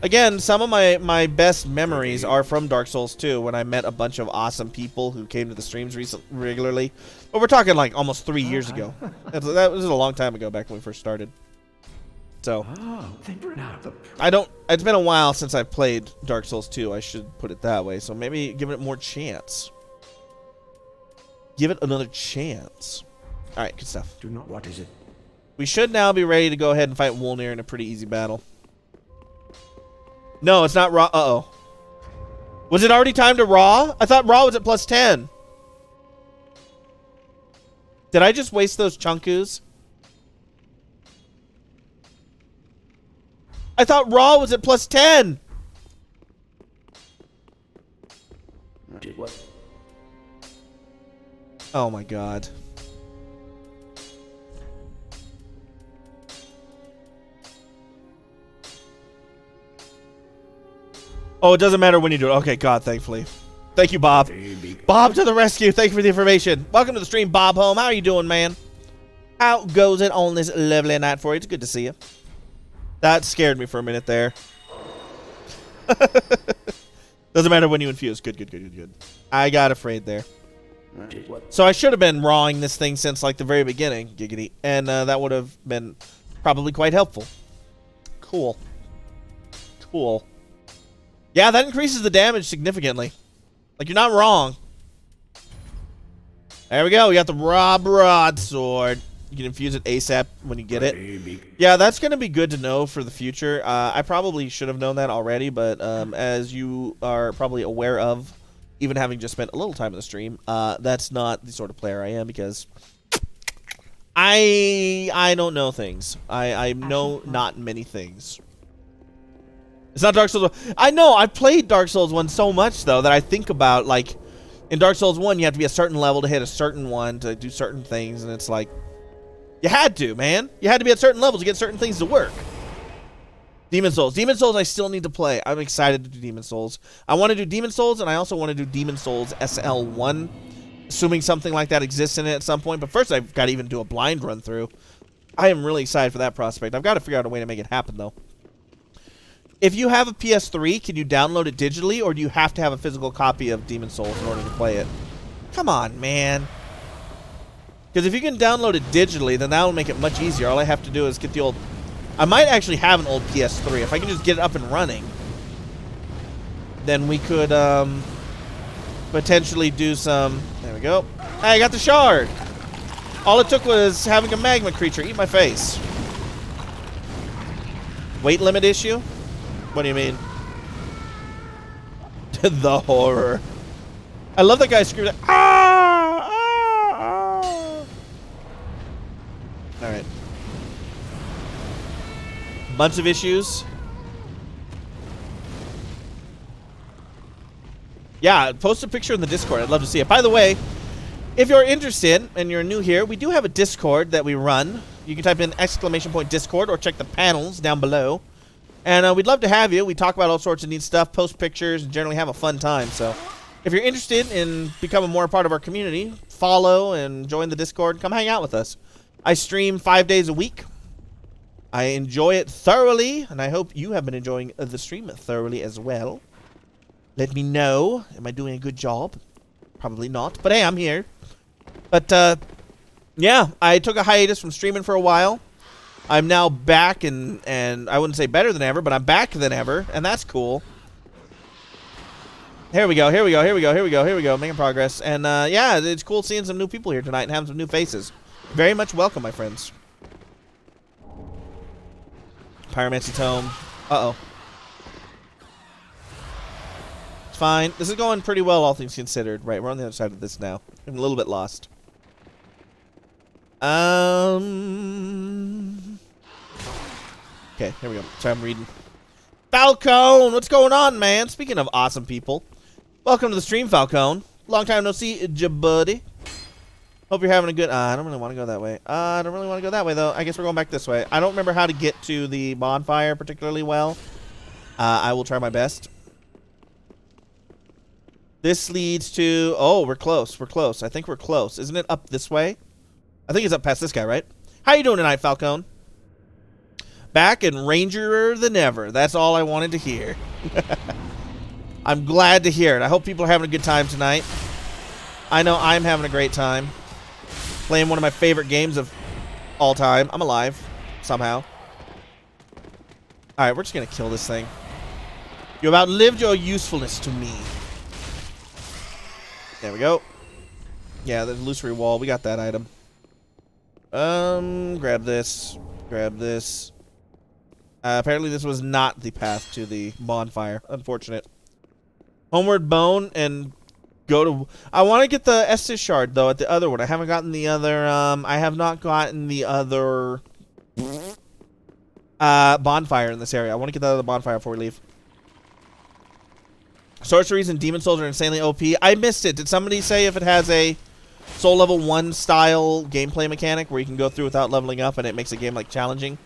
again, some of my best memories are from Dark Souls 2 when I met a bunch of awesome people who came to the streams regularly. But we're talking like almost 3 years ago. That was a long time ago, back when we first started. So it's been a while since I played Dark Souls 2, I should put it that way. So maybe give it more chance. Give it another chance. All right, good stuff. What is it? We should now be ready to go ahead and fight Wolnir in a pretty easy battle. No, it's not Raw. Uh-oh. Was it already time to Raw? I thought Raw was at +10. Did I just waste those chunkus? I thought Raw was at plus 10. Did what? Oh my god. Oh, it doesn't matter when you do it. Okay, God, thankfully. Thank you, Bob. Bob to the rescue. Thank you for the information. Welcome to the stream, Bob Home. How are you doing, man? How goes it on this lovely night for you? It's good to see you. That scared me for a minute there. Doesn't matter when you infuse. Good, good, good, good, good. I got afraid there. So I should have been rawing this thing since like the very beginning, giggity, and that would have been probably quite helpful. Cool. Cool. Yeah, that increases the damage significantly. Like, you're not wrong. There we go. We got the raw broadsword. You can infuse it ASAP when you get it. Yeah, that's going to be good to know for the future. I probably should have known that already, but as you are probably aware of, even having just spent a little time in the stream, that's not the sort of player I am because I don't know things. I know not many things. It's not Dark Souls 1. I know, I've played Dark Souls 1 so much, though, that I think about, like, in Dark Souls 1, you have to be a certain level to hit a certain one, to do certain things, and it's like, you had to, man. You had to be at certain levels to get certain things to work. Demon Souls. Demon Souls I still need to play. I'm excited to do Demon Souls. I want to do Demon Souls, and I also want to do Demon Souls SL1, assuming something like that exists in it at some point, but first I've got to even do a blind run through. I am really excited for that prospect. I've got to figure out a way to make it happen, though. If you have a PS3, can you download it digitally, or do you have to have a physical copy of Demon Souls in order to play it? Come on, man. Because if you can download it digitally, then that will make it much easier. All I have to do is get the old... I might actually have an old PS3. If I can just get it up and running, then we could potentially do some... There we go. Hey, I got the shard. All it took was having a magma creature eat my face. Weight limit issue? What do you mean? The horror. I love that guy screaming. Ah! Ah! Ah! Alright. Bunch of issues. Yeah, post a picture in the Discord. I'd love to see it. By the way, if you're interested and you're new here, we do have a Discord that we run. You can type in !Discord or check the panels down below. And we'd love to have you. We talk about all sorts of neat stuff, post pictures, and generally have a fun time. So if you're interested in becoming more a part of our community, follow and join the Discord. Come hang out with us. I stream 5 days a week. I enjoy it thoroughly, and I hope you have been enjoying the stream thoroughly as well. Let me know. Am I doing a good job? Probably not. But hey, I'm here. But, yeah, I took a hiatus from streaming for a while. I'm now back, and I wouldn't say better than ever, but I'm back than ever, and that's cool. Here we go, here we go, here we go, here we go, here we go, making progress. And, yeah, it's cool seeing some new people here tonight and having some new faces. Very much welcome, my friends. Pyromancy Tome. Uh-oh. It's fine. This is going pretty well, all things considered. Right, we're on the other side of this now. I'm a little bit lost. Okay, here we go. Sorry, I'm reading. Falcone! What's going on, man? Speaking of awesome people, welcome to the stream, Falcone. Long time no see, buddy. Hope you're having a good... I don't really want to go that way. I don't really want to go that way, though. I guess we're going back this way. I don't remember how to get to the bonfire particularly well. I will try my best. This leads to... Oh, we're close. We're close. I think we're close. Isn't it up this way? I think it's up past this guy, right? How you doing tonight, Falcone? Back and rangerer than ever. That's all I wanted to hear. I'm glad to hear it. I hope people are having a good time tonight. I know I'm having a great time. Playing one of my favorite games of all time. I'm alive. Somehow. Alright, we're just going to kill this thing. You have outlived your usefulness to me. There we go. Yeah, the illusory wall. We got that item. Grab this. Grab this. Apparently this was not the path to the bonfire. Unfortunate. Homeward bone and go to... I want to get the Estus shard, though, at the other one. I haven't gotten the other... I have not gotten the other... bonfire in this area. I want to get that out of the bonfire before we leave. Sorceries and demon souls are insanely OP. I missed it. Did somebody say if it has a soul level 1 style gameplay mechanic where you can go through without leveling up and it makes a game like challenging?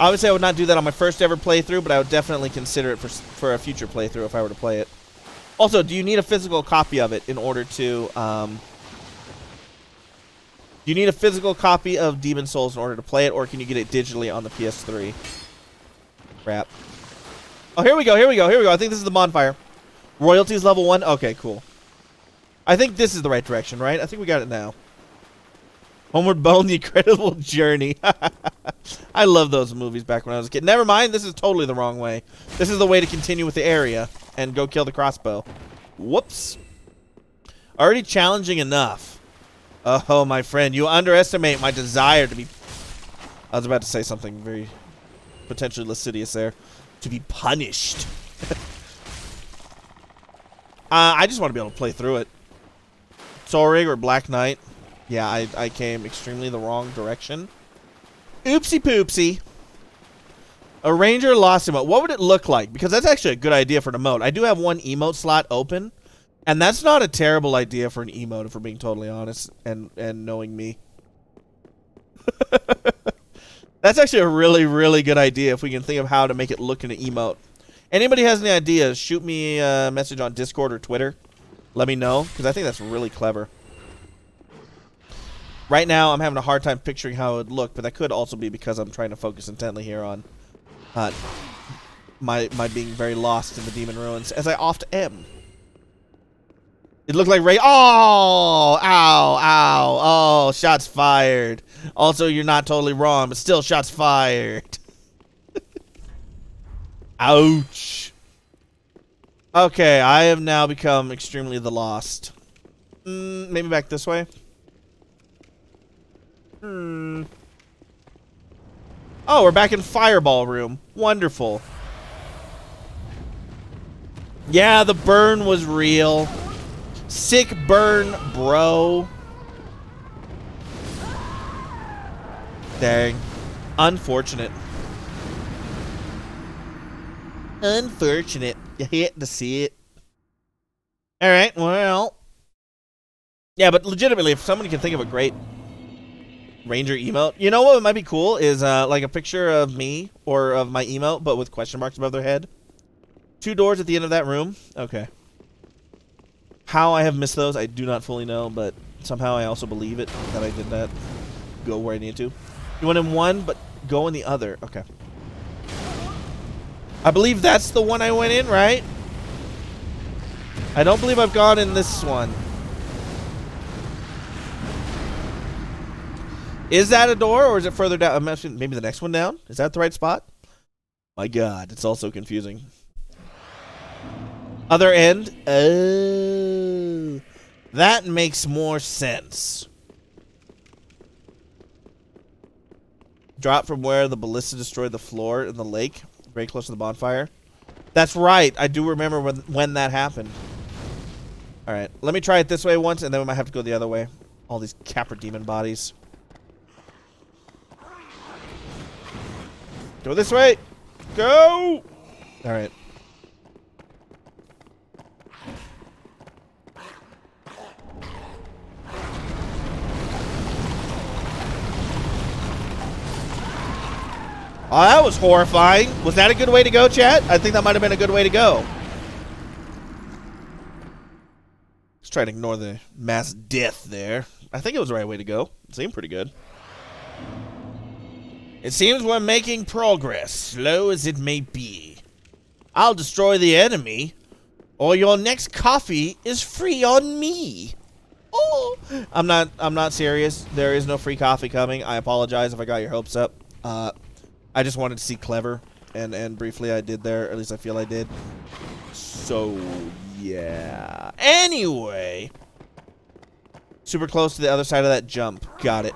Obviously, I would not do that on my first ever playthrough, but I would definitely consider it for a future playthrough if I were to play it. Also, do you need a physical copy of it in order to... do you need a physical copy of Demon Souls in order to play it, or can you get it digitally on the PS3? Crap. Oh, here we go, here we go, here we go. I think this is the bonfire. Royalties level 1? Okay, cool. I think this is the right direction, right? I think we got it now. Homeward Bound, The Incredible Journey. I love those movies back when I was a kid. Never mind, this is totally the wrong way. This is the way to continue with the area and go kill the crossbow. Whoops. Already challenging enough. Oh, my friend, you underestimate my desire to be... I was about to say something very potentially lascivious there. To be punished. I just want to be able to play through it. Soul Rig or Black Knight. Yeah, I came extremely the wrong direction. Oopsie poopsie. A Ranger lost emote. What would it look like? Because that's actually a good idea for an emote. I do have one emote slot open. And that's not a terrible idea for an emote, if we're being totally honest. And knowing me. That's actually a really, really good idea if we can think of how to make it look in an emote. Anybody has any ideas, shoot me a message on Discord or Twitter. Let me know, because I think that's really clever. Right now, I'm having a hard time picturing how it would look, but that could also be because I'm trying to focus intently here on my being very lost in the demon ruins, as I oft am. It looked like Ray. Oh! Ow! Ow! Oh! Shots fired. Also, you're not totally wrong, but still, shots fired. Ouch. Okay, I have now become extremely the lost. Maybe back this way? Oh, we're back in Fireball Room. Wonderful. Yeah, the burn was real. Sick burn, bro. Dang. Unfortunate. Unfortunate. You hate to see it. Alright, well. Yeah, but legitimately, if somebody can think of a great Ranger emote. You know what might be cool is like a picture of me or of my emote, but with question marks above their head. 2 doors at the end of that room. Okay. How I have missed those, I do not fully know, but somehow I also believe it that I did that. Go where I need to. You went in one, but go in the other. Okay. I believe that's the one I went in, right? I don't believe I've gone in this one. Is that a door, or is it further down? I'm actually, maybe the next one down? Is that the right spot? My God, it's all so confusing. Other end? Oh. That makes more sense. Drop from where the ballista destroyed the floor in the lake. Very close to the bonfire. That's right. I do remember when that happened. Alright, let me try it this way once, and then we might have to go the other way. All these Capra demon bodies. Go this way! Go! Alright. Oh, that was horrifying. Was that a good way to go, chat? I think that might have been a good way to go. Let's try to ignore the mass death there. I think it was the right way to go. It seemed pretty good. It seems we're making progress, slow as it may be. I'll destroy the enemy, or your next coffee is free on me. Oh, I'm not serious. There is no free coffee coming. I apologize if I got your hopes up. I just wanted to see clever, and briefly I did there. At least I feel I did. So, yeah. Anyway. Super close to the other side of that jump. Got it.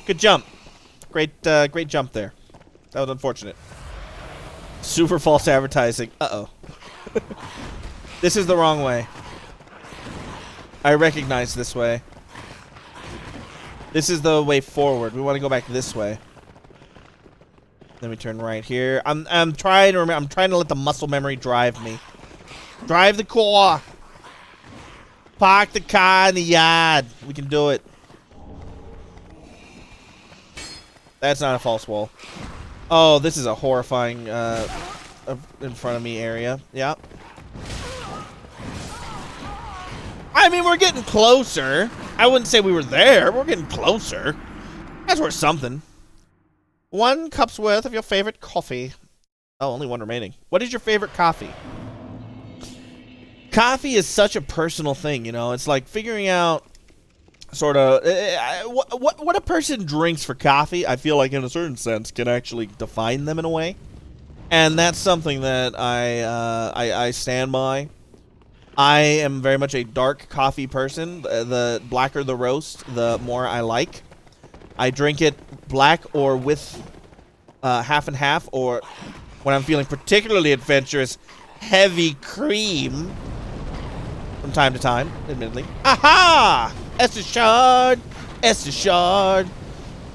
Good jump. Great jump there. That was unfortunate. Super false advertising. Uh-oh. This is the wrong way. I recognize this way. This is the way forward. We want to go back this way. Then we turn right here. I'm trying to remember. I'm trying to let the muscle memory drive me. Drive the car. Park the car in the yard. We can do it. That's not a false wall. Oh, this is a horrifying in front of me area. Yeah. I mean, we're getting closer. I wouldn't say we were there. We're getting closer. That's worth something. 1 cup's worth of your favorite coffee. Oh, only 1 remaining. What is your favorite coffee? Coffee is such a personal thing, you know. It's like figuring out sort of what a person drinks for coffee. I feel like in a certain sense can actually define them in a way, and that's something that I stand by. I am very much a dark coffee person. The blacker the roast, the more I like. I drink it black or with half and half, or when I'm feeling particularly adventurous, heavy cream from time to time, admittedly. Aha! Esther Shard! Esther Shard!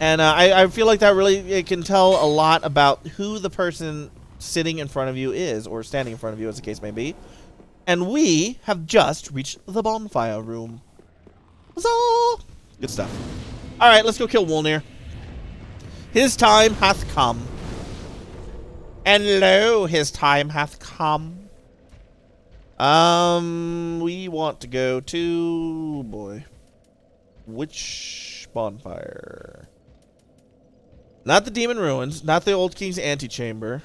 And I feel like that really it can tell a lot about who the person sitting in front of you is, or standing in front of you, as the case may be. And we have just reached the bonfire room. Huzzah! Good stuff. Alright, let's go kill Wolnir. His time hath come. And lo, his time hath come. We want to go to... boy. Which bonfire? Not the Demon Ruins. Not the Old King's Antechamber.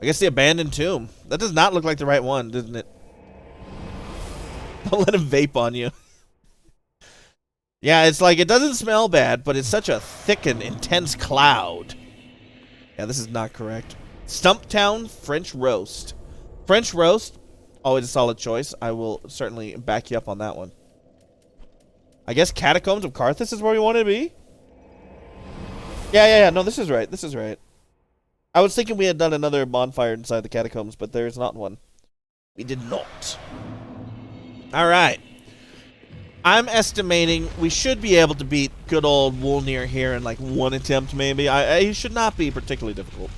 I guess the Abandoned Tomb. That does not look like the right one, doesn't it? Don't let him vape on you. Yeah, it's like, it doesn't smell bad, but it's such a thick and intense cloud. Yeah, this is not correct. Stumptown French Roast. French Roast, always a solid choice. I will certainly back you up on that one. I guess Catacombs of Carthus is where we want to be? Yeah. No, this is right. This is right. I was thinking we had done another bonfire inside the catacombs, but there's not one. We did not. Alright. I'm estimating we should be able to beat good old Wolnir here in like 1 attempt, maybe. He should not be particularly difficult.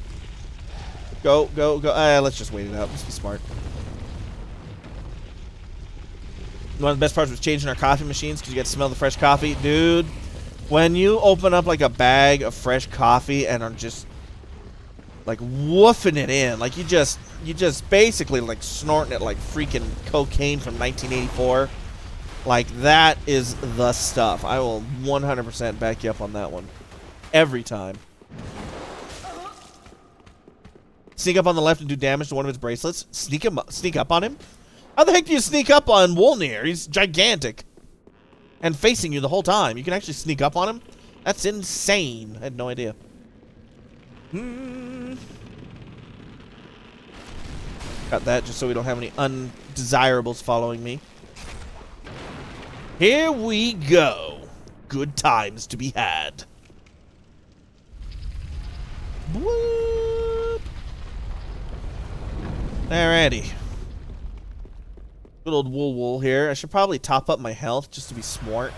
Go. Let's just wait it out. Let's be smart. One of the best parts was changing our coffee machines because you get to smell the fresh coffee. Dude, when you open up like a bag of fresh coffee and are just like woofing it in, like you just basically like snorting it like freaking cocaine from 1984. Like, that is the stuff. I will 100% back you up on that one. Every time. Sneak up on the left and do damage to one of his bracelets. Sneak up on him? How the heck do you sneak up on Wolnir? He's gigantic. And facing you the whole time. You can actually sneak up on him? That's insane. I had no idea. Got that just so we don't have any undesirables following me. Here we go. Good times to be had. Whoop. Alrighty. Good old wool here. I should probably top up my health just to be smart.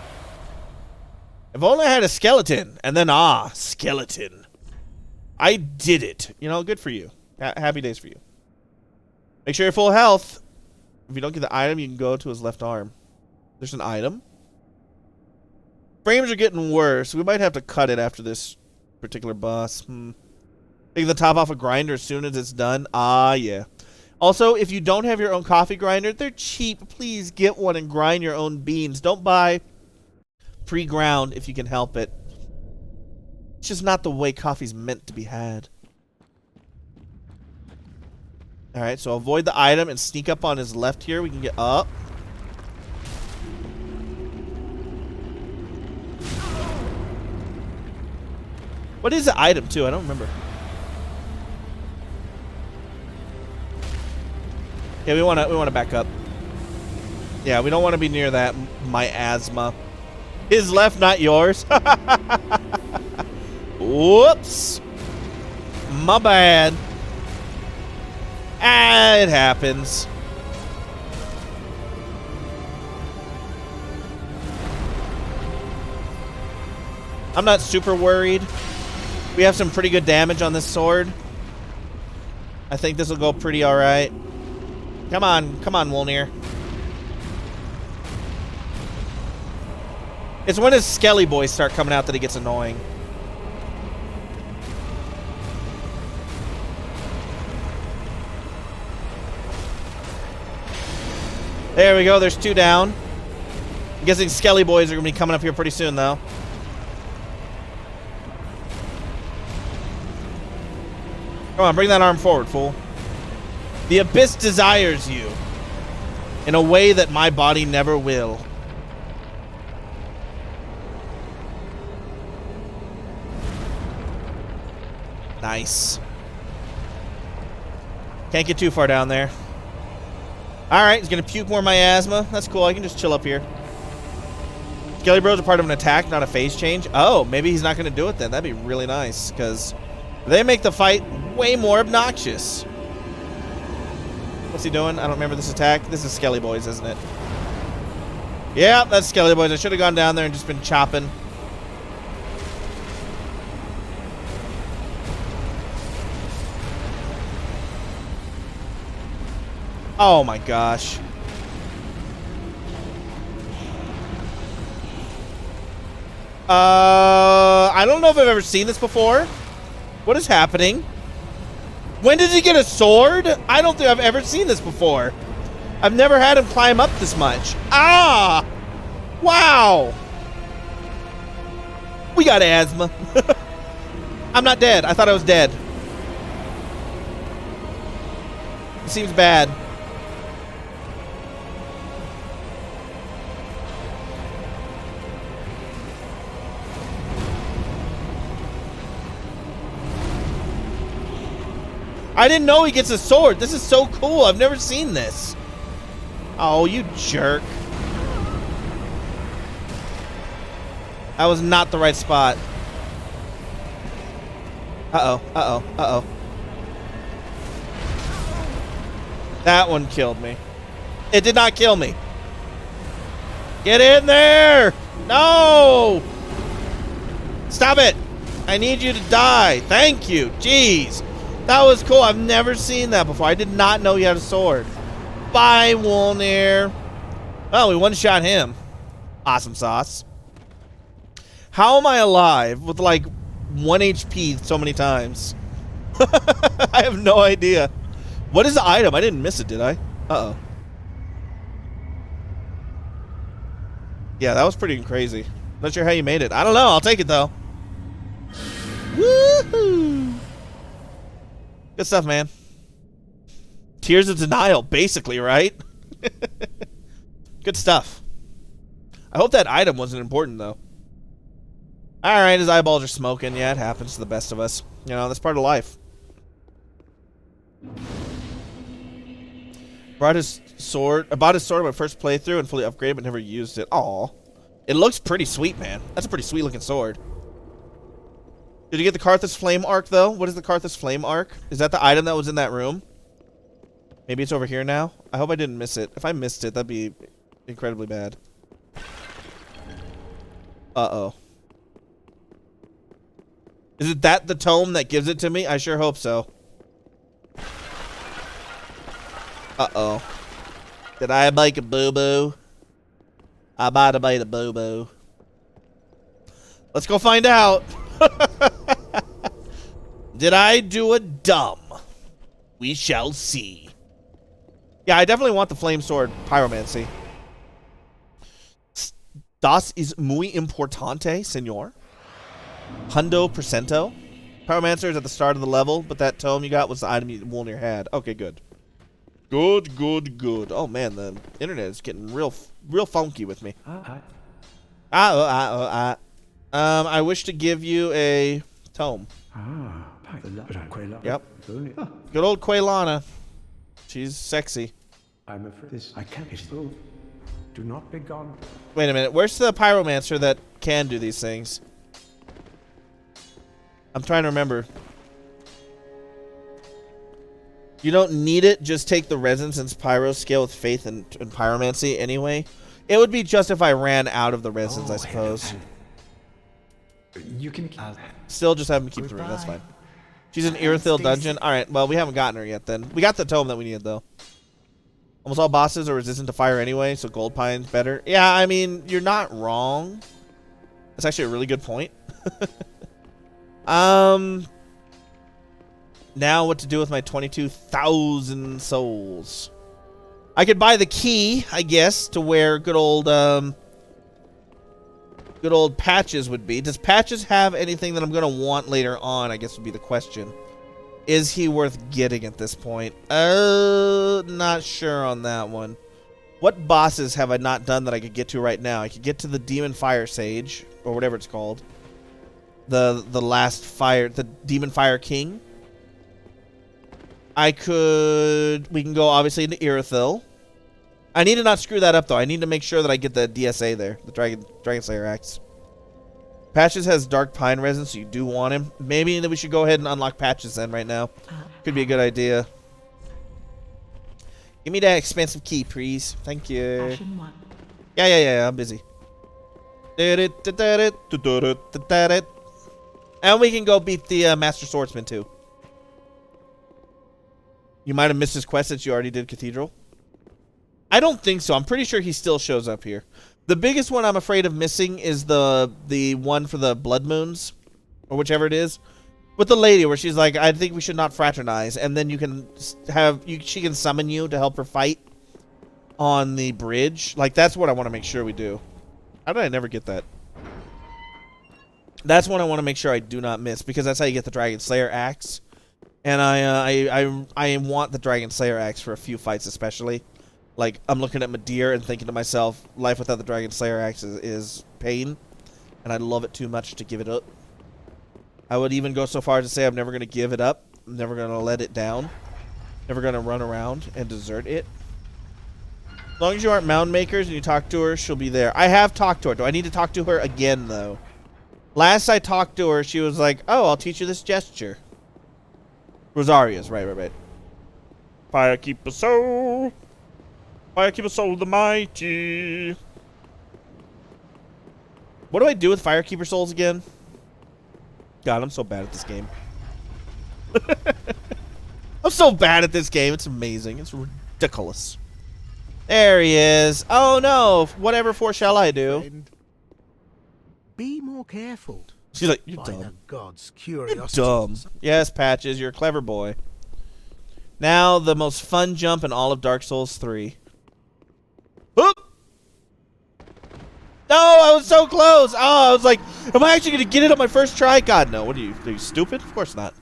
If only I had a skeleton. And then, skeleton. I did it. You know, good for you. Happy days for you. Make sure you're full health. If you don't get the item, you can go to his left arm. There's an item. Frames are getting worse. We might have to cut it after this particular boss. Take the top off a grinder as soon as it's done. Yeah. Also, if you don't have your own coffee grinder, they're cheap. Please get one and grind your own beans. Don't buy pre-ground if you can help it. It's just not the way coffee's meant to be had. Alright, so avoid the item and sneak up on his left here. We can get up. What is the item, too? I don't remember. Yeah, we wanna back up. Yeah, we don't want to be near that miasma. His left, not yours. Whoops. My bad. It happens. I'm not super worried. We have some pretty good damage on this sword. I think this will go pretty alright. Come on, Wolnir. It's when his skelly boys start coming out that he gets annoying. There we go, there's 2 down. I'm guessing skelly boys are going to be coming up here pretty soon, though. Come on, bring that arm forward, fool. The abyss desires you in a way that my body never will. Nice. Can't get too far down there. Alright, he's gonna puke more miasma. That's cool, I can just chill up here. Skelly Bros are part of an attack, not a phase change. Oh, maybe he's not gonna do it then. That'd be really nice, because they make the fight way more obnoxious. What's he doing? I don't remember this attack. This is Skelly Boys, isn't it? Yeah, that's Skelly Boys. I should have gone down there and just been chopping. Oh my gosh. I don't know if I've ever seen this before. What is happening? When did he get a sword? I don't think I've ever seen this before. I've never had him climb up this much. Ah! Wow! We got asthma. I'm not dead. I thought I was dead. It seems bad. I didn't know he gets a sword. This is so cool. I've never seen this. Oh, you jerk. That was not the right spot. Uh-oh, uh-oh, uh-oh. That one killed me. It did not kill me. Get in there! No! Stop it! I need you to die. Thank you. Jeez. That was cool. I've never seen that before. I did not know he had a sword. Bye, Wolnir. Oh, we one-shot him. Awesome sauce. How am I alive with like 1 HP so many times? I have no idea. What is the item? I didn't miss it, did I? Uh-oh. Yeah, that was pretty crazy. Not sure how you made it. I don't know. I'll take it, though. Woohoo! Good stuff, man. Tears of denial, basically, right? Good stuff. I hope that item wasn't important, though. Alright, his eyeballs are smoking. Yeah, it happens to the best of us. You know, that's part of life. Bought his sword on my first playthrough and fully upgraded, but never used it. Aw. It looks pretty sweet, man. That's a pretty sweet looking sword. Did you get the Karthus Flame Arc, though? What is the Karthus Flame Arc? Is that the item that was in that room? Maybe it's over here now? I hope I didn't miss it. If I missed it, that'd be incredibly bad. Uh-oh. Is it that the tome that gives it to me? I sure hope so. Uh-oh. Did I make a boo-boo? I might have made a boo-boo. Let's go find out. Did I do a dumb? We shall see. Yeah, I definitely want the flame sword pyromancy. Das is muy importante, señor. Hundo percento. Pyromancer is at the start of the level, but that tome you got was the item Wolnir had. Okay, good. Good, good, good. Oh man, the internet is getting real funky with me. I wish to give you a tome. Yep. Good old Quaylana. She's sexy. I'm afraid this. I can't move. Do not be gone. Wait a minute. Where's the pyromancer that can do these things? I'm trying to remember. You don't need it. Just take the resin since pyro scale with faith and pyromancy anyway. It would be just if I ran out of the resins, I suppose. You can. Still just have him keep the ring. That's fine. She's in Irithyll dungeon. All right. Well, we haven't gotten her yet. Then we got the tome that we needed though. Almost all bosses are resistant to fire anyway, so Gold Pine's better. Yeah, I mean you're not wrong. That's actually a really good point. Now what to do with my 22,000 souls? I could buy the key, I guess, to where good old Patches would be. Does Patches have anything that I'm gonna want later on? I guess would be the question. Is he worth getting at this point? Not sure on that one. What bosses have I not done that I could get to right now? I could get to the Demon Fire Sage, or whatever it's called. The last fire, the Demon Fire King. We can go obviously into Irithyll. I need to not screw that up though. I need to make sure that I get the DSA there, the Dragon Slayer Axe. Patches has Dark Pine resin, so you do want him. Maybe that we should go ahead and unlock Patches then right now. Could be a good idea. Give me that expensive key, please. Thank you. Yeah, I'm busy. And we can go beat the Master Swordsman too. You might have missed his quest since you already did Cathedral. I don't think so. I'm pretty sure he still shows up here. The biggest one I'm afraid of missing is the one for the Blood Moons, or whichever it is, with the lady where she's like, I think we should not fraternize, and then you can she can summon you to help her fight on the bridge. Like that's what I want to make sure we do. How did I never get that? That's what I want to make sure I do not miss, because that's how you get the Dragon Slayer Axe. And I want the Dragon Slayer Axe for a few fights especially. Like, I'm looking at Madir and thinking to myself, life without the Dragon Slayer Axe is pain. And I love it too much to give it up. I would even go so far as to say I'm never going to give it up. I'm never going to let it down. Never going to run around and desert it. As long as you aren't Mound Makers and you talk to her, she'll be there. I have talked to her. Do I need to talk to her again, though? Last I talked to her, she was like, oh, I'll teach you this gesture. Rosaria's, right. Firekeeper Soul. Firekeeper Soul the Mighty. What do I do with Firekeeper Souls again? God, I'm so bad at this game. I'm so bad at this game. It's amazing. It's ridiculous. There he is. Oh no. Whatever for shall I do? Be more careful. She's like, you're dumb. The gods' You're dumb. Yes, Patches, you're a clever boy. Now, the most fun jump in all of Dark Souls 3. Oop! No, I was so close. Oh, I was like, am I actually going to get it on my first try? God, no. What are you stupid? Of course not.